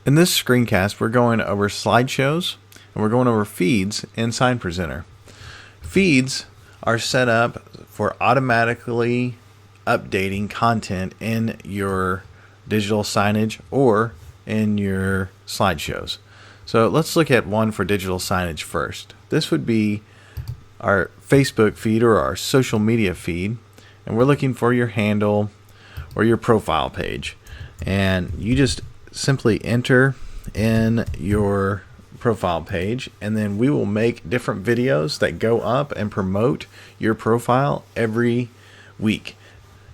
In this screencast, we're going over slideshows and we're going over feeds in Sign Presenter. Feeds are set up for automatically updating content in your digital signage or in your slideshows. So let's look at one for digital signage first. This would be our Facebook feed or our social media feed, and we're looking for your handle or your profile page, and you just simply enter in your profile page, and then we will make different videos that go up and promote your profile every week.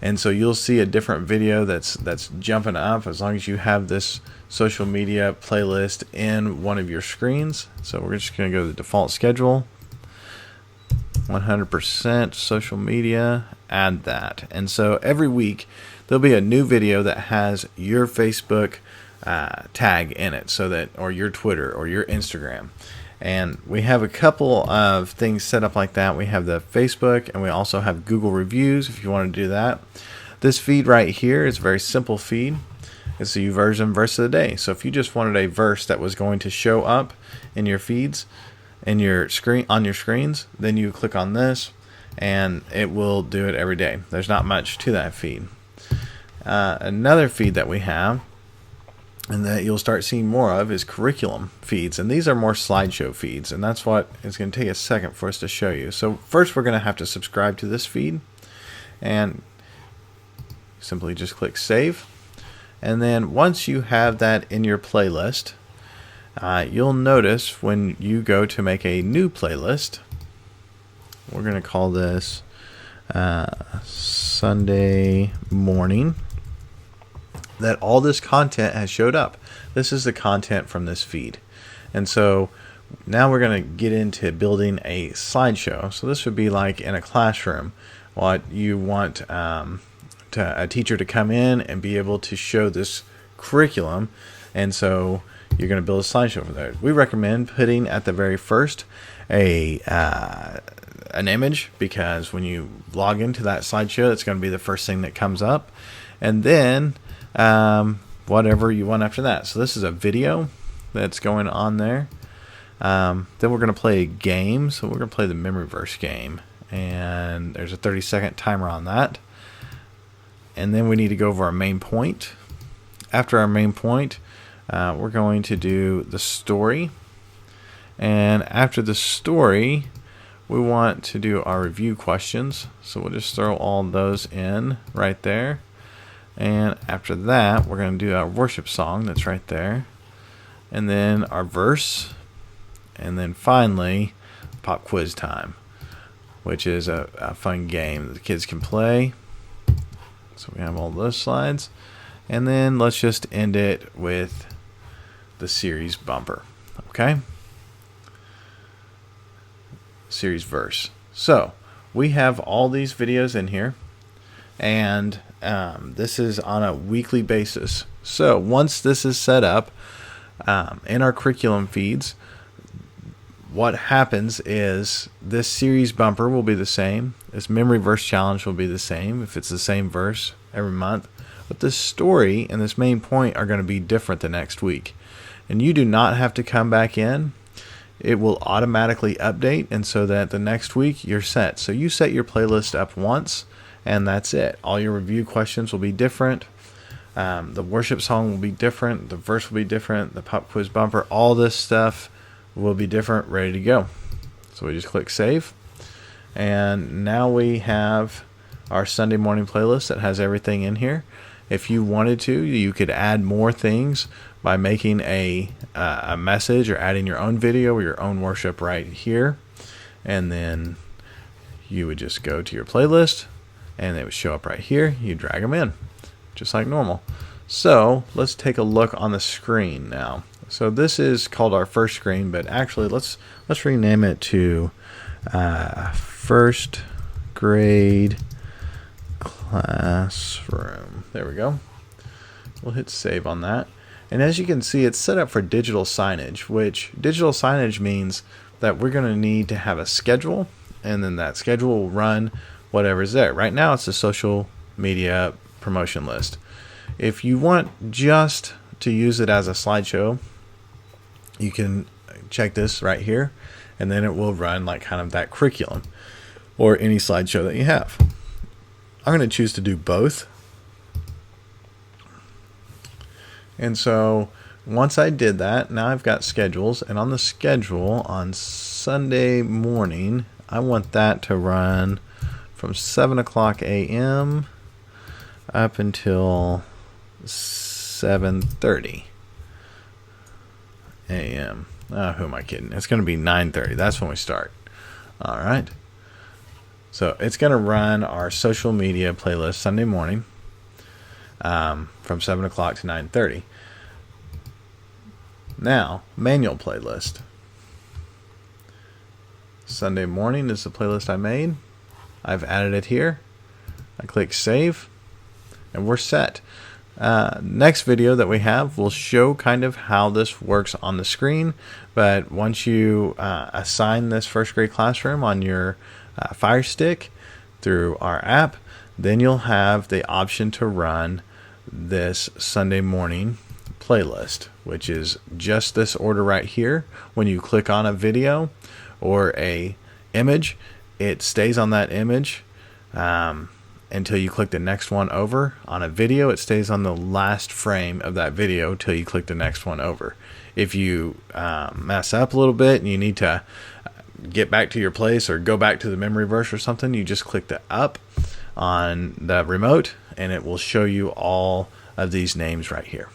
And so you'll see a different video that's jumping up as long as you have this social media playlist in one of your screens. So we're just going to go to the default schedule, 100% social media, add that. And so every week there'll be a new video that has your Facebook tag in it, so that, or your Twitter or your Instagram. And we have a couple of things set up like that. We have the Facebook, and we also have Google reviews if you want to do that. This feed right here is a very simple feed. It's the YouVersion verse of the day. So if you just wanted a verse that was going to show up in your feeds, in your screen, on your screens, then you click on this and it will do it every day. There's not much to that feed. Another feed that we have and that you'll start seeing more of is curriculum feeds, and these are more slideshow feeds, and that's what it's going to take a second for us to show you. So first we're going to have to subscribe to this feed, and simply just click save. And then once you have that in your playlist, you'll notice when you go to make a new playlist, we're going to call this Sunday morning, that all this content has showed up. This is the content from this feed. And so now we're going to get into building a slideshow. So this would be like in a classroom, what you want a teacher to come in and be able to show this curriculum. And so you're going to build a slideshow for that. We recommend putting at the very first an image, because when you log into that slideshow, it's going to be the first thing that comes up. And then whatever you want after that. So this is a video that's going on there. Then we're going to play a game. So we're going to play the memory verse game, and there's a 30-second timer on that. And then we need to go over our main point. After our main point, we're going to do the story, and after the story we want to do our review questions. So we'll just throw all those in right there. And after that, we're going to do our worship song that's right there. And then our verse. And then finally, pop quiz time, which is a fun game that the kids can play. So we have all those slides. And then let's just end it with the series bumper. Okay? Series verse. So we have all these videos in here. And this is on a weekly basis. So once this is set up in our curriculum feeds, what happens is this series bumper will be the same. This memory verse challenge will be the same if it's the same verse every month. But this story and this main point are going to be different the next week. And you do not have to come back in. It will automatically update, and so that the next week you're set. So you set your playlist up once, and that's it. All your review questions will be different. The worship song will be different. The verse will be different. The pop quiz bumper, all this stuff will be different, ready to go. So we just click save. And now we have our Sunday morning playlist that has everything in here. If you wanted to, you could add more things by making a message or adding your own video or your own worship right here. And then you would just go to your playlist, and they would show up right here. You drag them in, just like normal. So let's take a look on the screen now. So this is called our first screen, but actually let's rename it to first grade classroom. There we go. We'll hit save on that. And as you can see, it's set up for digital signage, which digital signage means that we're going to need to have a schedule, and then that schedule will run whatever's there. Right now it's a social media promotion list. If you want just to use it as a slideshow, you can check this right here, and then it will run like kind of that curriculum or any slideshow that you have. I'm going to choose to do both. And so once I did that, now I've got schedules, and on the schedule on Sunday morning, I want that to run from 7 o'clock a.m. up until 7:30 a.m. Who am I kidding? It's going to be 9:30. That's when we start. All right. So it's going to run our social media playlist Sunday morning from 7 o'clock to 9:30. Now, manual playlist. Sunday morning is the playlist I made. I've added it here. I click save, and we're set. Next video that we have will show kind of how this works on the screen, but once you assign this first grade classroom on your Fire Stick through our app, then you'll have the option to run this Sunday morning playlist, which is just this order right here. When you click on a video or a image, it stays on that image until you click the next one over. On a video, it stays on the last frame of that video till you click the next one over. If you mess up a little bit and you need to get back to your place or go back to the memory verse or something, you just click the up on the remote and it will show you all of these names right here.